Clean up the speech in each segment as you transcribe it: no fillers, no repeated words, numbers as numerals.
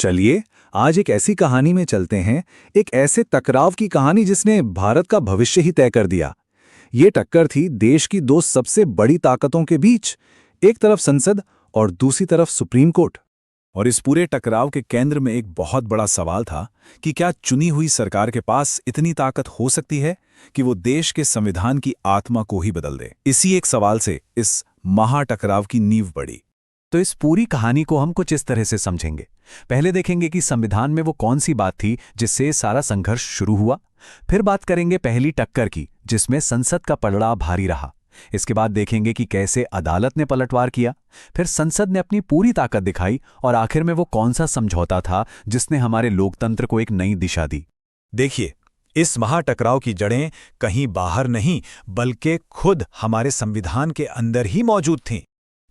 चलिए आज एक ऐसी कहानी में चलते हैं, एक ऐसे टकराव की कहानी जिसने भारत का भविष्य ही तय कर दिया। ये टक्कर थी देश की दो सबसे बड़ी ताकतों के बीच, एक तरफ संसद और दूसरी तरफ सुप्रीम कोर्ट। और इस पूरे टकराव के केंद्र में एक बहुत बड़ा सवाल था कि क्या चुनी हुई सरकार के पास इतनी ताकत हो सकती है कि वो देश के संविधान की आत्मा को ही बदल दे। इसी एक सवाल से इस महाटकराव की नींव पड़ी। तो इस पूरी कहानी को हम कुछ इस तरह से समझेंगे। पहले देखेंगे कि संविधान में वो कौन सी बात थी जिससे सारा संघर्ष शुरू हुआ। फिर बात करेंगे पहली टक्कर की, जिसमें संसद का पलड़ा भारी रहा। इसके बाद देखेंगे कि कैसे अदालत ने पलटवार किया, फिर संसद ने अपनी पूरी ताकत दिखाई, और आखिर में वो कौन सा समझौता था जिसने हमारे लोकतंत्र को एक नई दिशा दी। देखिए, इस महाटकराव की जड़ें कहीं बाहर नहीं बल्कि खुद हमारे संविधान के अंदर ही मौजूद थीं।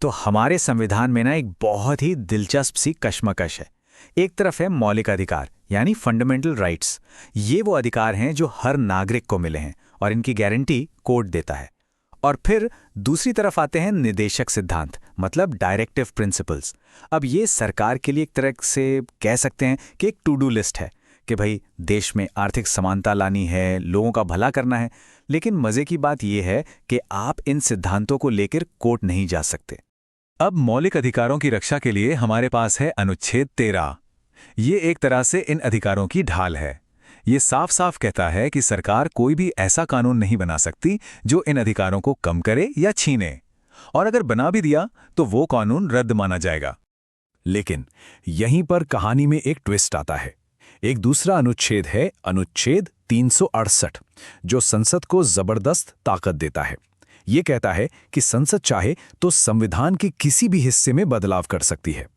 तो हमारे संविधान में ना एक बहुत ही दिलचस्प सी कशमकश है। एक तरफ है मौलिक अधिकार यानी फंडामेंटल राइट्स। ये वो अधिकार हैं जो हर नागरिक को मिले हैं और इनकी गारंटी कोर्ट देता है। और फिर दूसरी तरफ आते हैं निदेशक सिद्धांत, मतलब डायरेक्टिव प्रिंसिपल्स। अब ये सरकार के लिए एक तरह से कह सकते हैं कि एक टू डू लिस्ट है कि भाई देश में आर्थिक समानता लानी है, लोगों का भला करना है। लेकिन मजे की बात यह है कि आप इन सिद्धांतों को लेकर कोर्ट नहीं जा सकते। अब मौलिक अधिकारों की रक्षा के लिए हमारे पास है अनुच्छेद 13। ये एक तरह से इन अधिकारों की ढाल है। ये साफ साफ कहता है कि सरकार कोई भी ऐसा कानून नहीं बना सकती जो इन अधिकारों को कम करे या छीने, और अगर बना भी दिया तो वो कानून रद्द माना जाएगा। लेकिन यहीं पर कहानी में एक ट्विस्ट आता है। एक दूसरा अनुच्छेद है अनुच्छेद 368, जो संसद को जबरदस्त ताकत देता है। ये कहता है कि संसद चाहे तो संविधान के किसी भी हिस्से में बदलाव कर सकती है।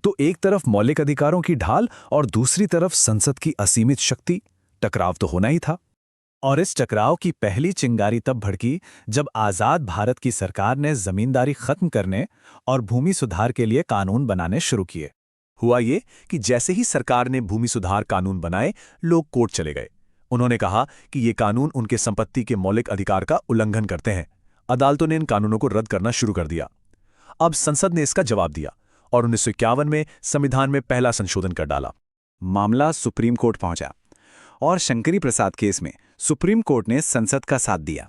तो एक तरफ मौलिक अधिकारों की ढाल और दूसरी तरफ संसद की असीमित शक्ति। टकराव तो होना ही था। और इस टकराव की पहली चिंगारी तब भड़की जब आजाद भारत की सरकार ने जमींदारी खत्म करने और भूमि सुधार के लिए कानून बनाने शुरू किए। हुआ ये कि जैसे ही सरकार ने भूमि सुधार कानून बनाए, लोग कोर्ट चले गए। उन्होंने कहा कि ये कानून उनके संपत्ति के मौलिक अधिकार का उल्लंघन करते हैं। अदालतों ने इन कानूनों को रद्द करना शुरू कर दिया। अब संसद ने इसका जवाब दिया और 1951 में संविधान में पहला संशोधन कर डाला। मामला सुप्रीम कोर्ट पहुंचा और शंकरी प्रसाद केस में सुप्रीम कोर्ट ने संसद का साथ दिया।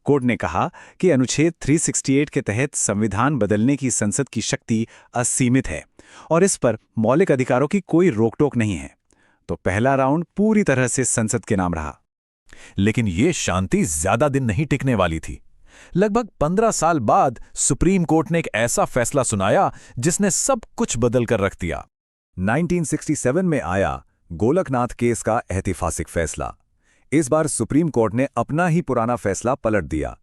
कोर्ट ने कहा कि अनुच्छेद 368 के तहत संविधान बदलने की संसद की शक्ति असीमित है और इस पर मौलिक अधिकारों की कोई रोक-टोक नहीं है। तो पहला राउंड पूरी तरह से संसद के नाम रहा। लेकिन ये शांति ज्यादा दिन नहीं टिकने वाली थी। लगभग 15 साल बाद सुप्रीम कोर्ट ने एक ऐसा फैसला सुनाया जिसने सब कुछ बदल कर रख दिया। 1967 में आया गोलकनाथ केस का ऐतिहासिक फैसला। इस बार सुप्रीम कोर्ट ने अपना ही पुराना फैसला पलट दिया।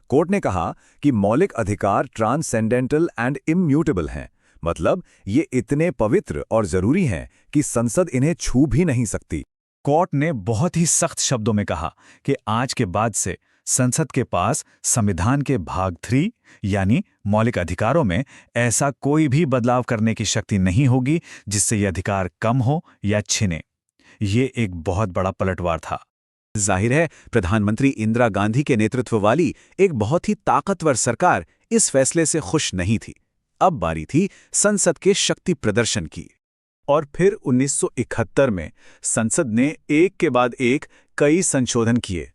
कोर्ट ने कहा कि मौलिक अधिकार ट्रांसेंडेंटल एंड इम्यूटेबल हैं, मतलब ये इतने पवित्र और जरूरी हैं कि संसद इन्हें छू भी नहीं सकती। कोर्ट ने बहुत ही सख्त शब्दों में कहा कि आज के बाद से संसद के पास संविधान के भाग 3 यानी मौलिक अधिकारों में ऐसा कोई भी बदलाव करने की शक्ति नहीं होगी जिससे ये अधिकार कम हो या छिने। ये एक बहुत बड़ा पलटवार था। जाहिर है, प्रधानमंत्री इंदिरा गांधी के नेतृत्व वाली एक बहुत ही ताकतवर सरकार इस फैसले से खुश नहीं थी। अब बारी थी संसद के शक्ति प्रदर्शन की। और फिर 1971 में संसद ने एक के बाद एक कई संशोधन किए।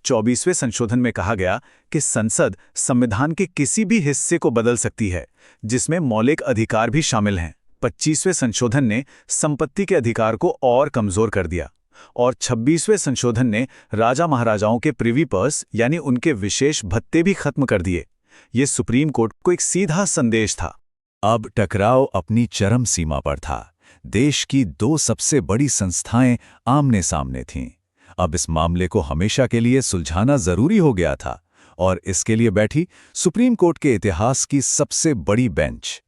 24वें संशोधन में कहा गया कि संसद संविधान के किसी भी हिस्से को बदल सकती है जिसमें मौलिक अधिकार भी शामिल हैं। 25वें संशोधन ने संपत्ति के अधिकार को और कमजोर कर दिया और 26वें संशोधन ने राजा महाराजाओं के प्रिवी पर्स यानी उनके विशेष भत्ते भी खत्म कर दिए। ये सुप्रीम कोर्ट को एक सीधा संदेश था। अब टकराव अपनी चरम सीमा पर था। देश की दो सबसे बड़ी संस्थाएं आमने सामने थीं। अब इस मामले को हमेशा के लिए सुलझाना जरूरी हो गया था और इसके लिए बैठी सुप्रीम कोर्ट के इतिहास की सबसे बड़ी बेंच।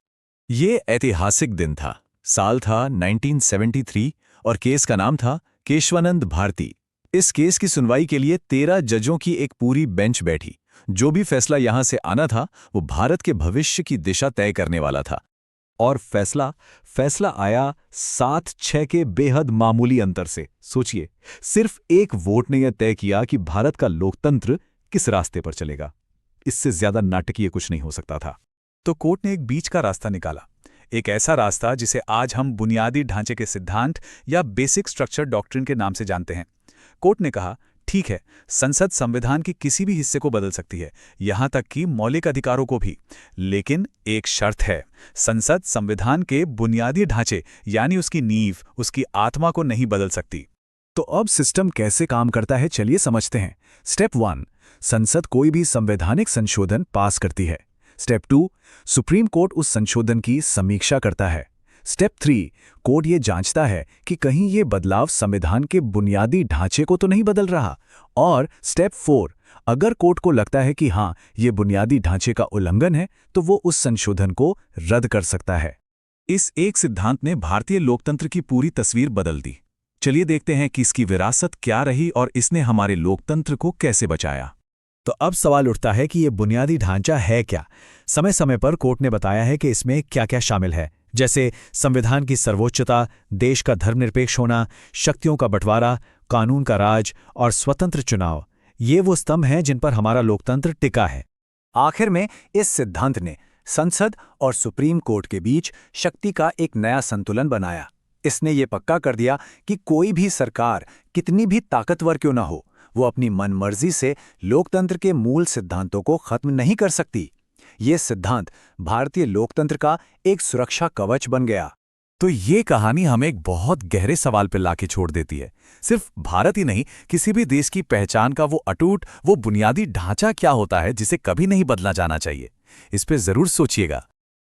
ये ऐतिहासिक दिन था। साल था 1973 और केस का नाम था केशवानंद भारती। इस केस की सुनवाई के लिए 13 जजों की एक पूरी बेंच बैठी। जो भी फैसला यहां से आना था वो भारत के भविष्य की दिशा तय करने वाला था। और फैसला आया 7-6 के बेहद मामूली अंतर से। सोचिए, सिर्फ एक वोट ने यह तय किया कि भारत का लोकतंत्र किस रास्ते पर चलेगा। इससे ज्यादा नाटकीय कुछ नहीं हो सकता था। तो कोर्ट ने एक बीच का रास्ता निकाला। एक ऐसा रास्ता जिसे आज हम बुनियादी ढांचे के सिद्धांत या बेसिक स्ट्रक्चर डॉक्ट्रिन के नाम से जानते हैं। कोर्ट ने कहा, ठीक है, संसद संविधान के किसी भी हिस्से को बदल सकती है, यहां तक कि मौलिक अधिकारों को भी, लेकिन एक शर्त है, संसद संविधान के बुनियादी ढांचे यानी उसकी नींव, उसकी आत्मा को नहीं बदल सकती। तो अब सिस्टम कैसे काम करता है, चलिए समझते हैं। स्टेप 1, संसद कोई भी संवैधानिक संशोधन पास करती है। स्टेप 2, सुप्रीम कोर्ट उस संशोधन की समीक्षा करता है। स्टेप 3, कोर्ट ये जांचता है कि कहीं ये बदलाव संविधान के बुनियादी ढांचे को तो नहीं बदल रहा। और स्टेप 4, अगर कोर्ट को लगता है कि हाँ, ये बुनियादी ढांचे का उल्लंघन है, तो वो उस संशोधन को रद्द कर सकता है। इस एक सिद्धांत ने भारतीय लोकतंत्र की पूरी तस्वीर बदल दी। चलिए देखते हैं कि इसकी विरासत क्या रही और इसने हमारे लोकतंत्र को कैसे बचाया। तो अब सवाल उठता है कि ये बुनियादी ढांचा है क्या। समय समय पर कोर्ट ने बताया है कि इसमें क्या क्या शामिल है, जैसे संविधान की सर्वोच्चता, देश का धर्मनिरपेक्ष होना, शक्तियों का बंटवारा, कानून का राज और स्वतंत्र चुनाव। ये वो स्तंभ हैं जिन पर हमारा लोकतंत्र टिका है। आखिर में इस सिद्धांत ने संसद और सुप्रीम कोर्ट के बीच शक्ति का एक नया संतुलन बनाया। इसने ये पक्का कर दिया कि कोई भी सरकार कितनी भी ताकतवर क्यों ना हो, वो अपनी मनमर्जी से लोकतंत्र के मूल सिद्धांतों को खत्म नहीं कर सकती। ये सिद्धांत भारतीय लोकतंत्र का एक सुरक्षा कवच बन गया। तो ये कहानी हमें एक बहुत गहरे सवाल पर लाके छोड़ देती है। सिर्फ भारत ही नहीं, किसी भी देश की पहचान का वो अटूट, वो बुनियादी ढांचा क्या होता है जिसे कभी नहीं बदला जाना चाहिए। इस पे जरूर सोचिएगा।